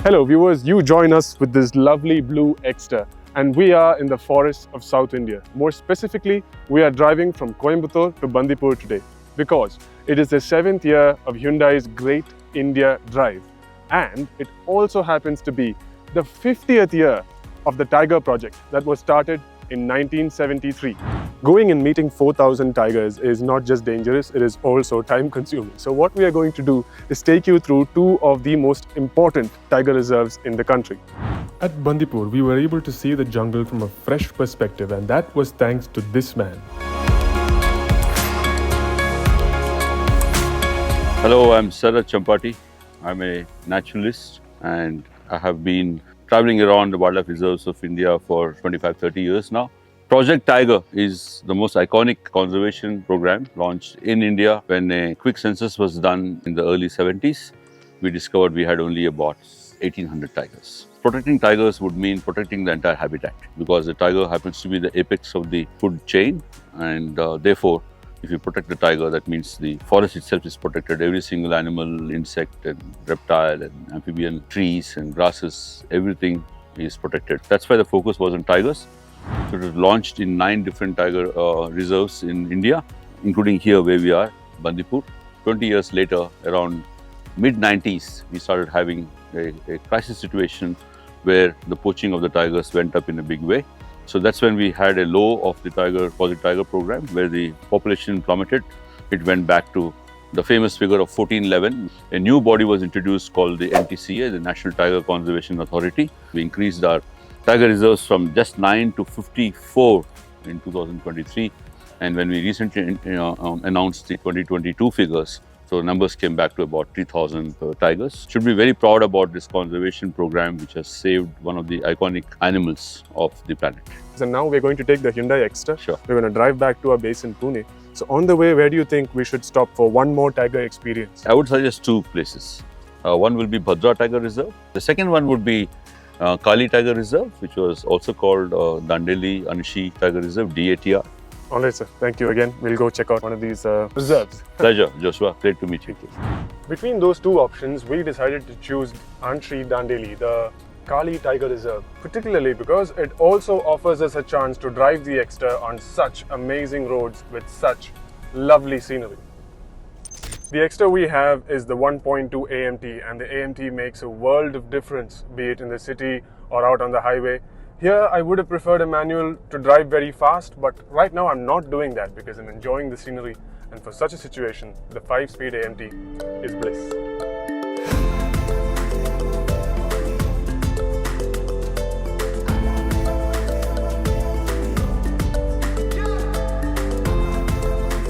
Hello viewers, you join us with this lovely blue Exter and we are in the forests of South India. More specifically, we are driving from Coimbatore to Bandipur today because it is the 7th year of Hyundai's Great India Drive and it also happens to be the 50th year of the Tiger project that was started in 1973. Going and meeting 4,000 tigers is not just dangerous, it is also time consuming. So what we are going to do is take you through two of the most important tiger reserves in the country. At Bandipur, we were able to see the jungle from a fresh perspective, and that was thanks to this man. Hello, I'm Sarat Champati. I'm a naturalist and I have been traveling around the wildlife reserves of India for 25-30 years now. Project Tiger is the most iconic conservation program launched in India. When a quick census was done in the early 70s, we discovered we had only about 1,800 tigers. Protecting tigers would mean protecting the entire habitat because the tiger happens to be the apex of the food chain, and therefore, if you protect the tiger, that means the forest itself is protected. Every single animal, insect and reptile and amphibian, trees and grasses, everything is protected. That's why the focus was on tigers. So it was launched in 9 different tiger reserves in India, including here where we are, Bandipur. 20 years later, around mid-90s, we started having a crisis situation where the poaching of the tigers went up in a big way. So that's when we had a low of the Project Tiger program, where the population plummeted. It went back to the famous figure of 1411. A new body was introduced called the NTCA, the National Tiger Conservation Authority. We increased our tiger reserves from just 9 to 54 in 2023. And when we recently announced the 2022 figures, so numbers came back to about 3,000 tigers. Should be very proud about this conservation program, which has saved one of the iconic animals of the planet. So now we're going to take the Hyundai Exter. Sure. We're going to drive back to our base in Pune. So on the way, where do you think we should stop for one more tiger experience? I would suggest 2 places. One will be Bhadra Tiger Reserve. The second one would be Kali Tiger Reserve, which was also called Dandeli Anishi Tiger Reserve, DATR. All right, sir. Thank you again. We'll go check out one of these reserves. Pleasure, Joshua. Great to meet you. Between those two options, we decided to choose Anshi Dandeli, the Kali Tiger Reserve, particularly because it also offers us a chance to drive the Exter on such amazing roads with such lovely scenery. The Exter we have is the 1.2 AMT, and the AMT makes a world of difference, be it in the city or out on the highway. Here, I would have preferred a manual to drive very fast, but right now I'm not doing that because I'm enjoying the scenery, and for such a situation, the 5-speed AMT is bliss.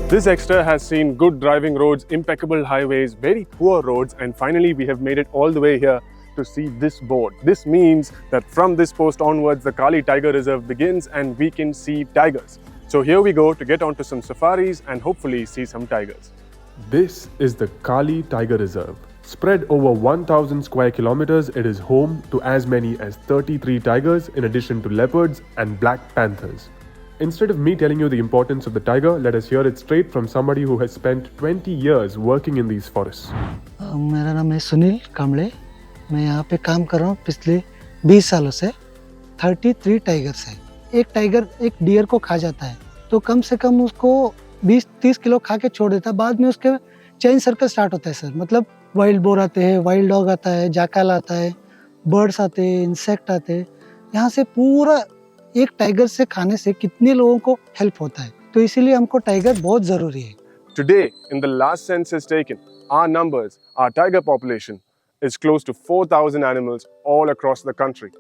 This Exter has seen good driving roads, impeccable highways, very poor roads, and finally we have made it all the way here to see this board. This means that from this post onwards, the Kali Tiger Reserve begins and we can see tigers. So here we go to get onto some safaris and hopefully see some tigers. This is the Kali Tiger Reserve. Spread over 1,000 square kilometers, it is home to as many as 33 tigers in addition to leopards and black panthers. Instead of me telling you the importance of the tiger, let us hear it straight from somebody who has spent 20 years working in these forests. मेरा नाम है सुनील कांबळे. मैं यहाँ पे काम कर रहा हूँ पिछले 20 सालों से. 33 टाइगर्स हैं. एक टाइगर एक डियर को खा जाता है तो कम से कम उसको 20-30 किलो खा के छोड़ देता है. बाद में उसके चेन सर्कल स्टार्ट होता है सर. मतलब वाइल्ड बोर आते हैं, वाइल्ड डॉग आता है, जाकाल आता है, बर्ड्स आते हैं, इंसेक्ट आते हैं. यहाँ से पूरा एक टाइगर से खाने से कितने लोगों को हेल्प होता है. तो इसीलिए हमको टाइगर बहुत ज़रूरी है. Today, in the last census taken, our numbers, our tiger population is close to 4,000 animals all across the country.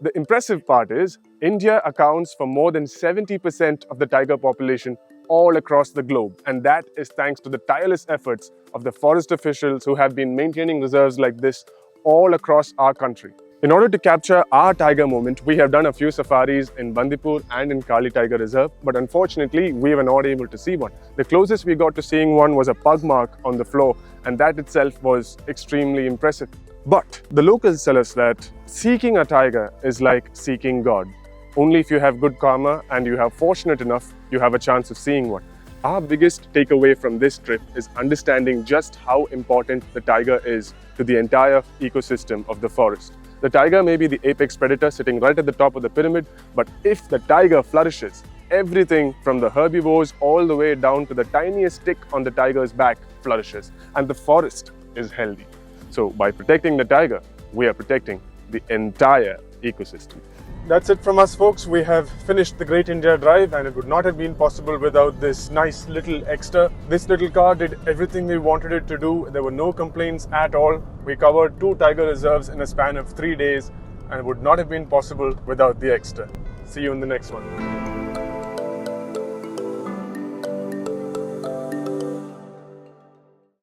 The impressive part is, India accounts for more than 70% of the tiger population all across the globe, and that is thanks to the tireless efforts of the forest officials who have been maintaining reserves like this all across our country. In order to capture our tiger moment, we have done a few safaris in Bandipur and in Kali Tiger Reserve, but unfortunately, we were not able to see one. The closest we got to seeing one was a pug mark on the floor, and that itself was extremely impressive. But the locals tell us that seeking a tiger is like seeking God. Only if you have good karma and you have fortunate enough, you have a chance of seeing one. Our biggest takeaway from this trip is understanding just how important the tiger is to the entire ecosystem of the forest. The tiger may be the apex predator sitting right at the top of the pyramid, but if the tiger flourishes, everything from the herbivores all the way down to the tiniest tick on the tiger's back flourishes, and the forest is healthy. So by protecting the tiger, we are protecting the entire ecosystem. That's it from us, folks. We have finished the Great India Drive, and it would not have been possible without this nice little Exter. This little car did everything we wanted it to do. There were no complaints at all. We covered 2 tiger reserves in a span of 3 days, and it would not have been possible without the Exter. See you in the next one.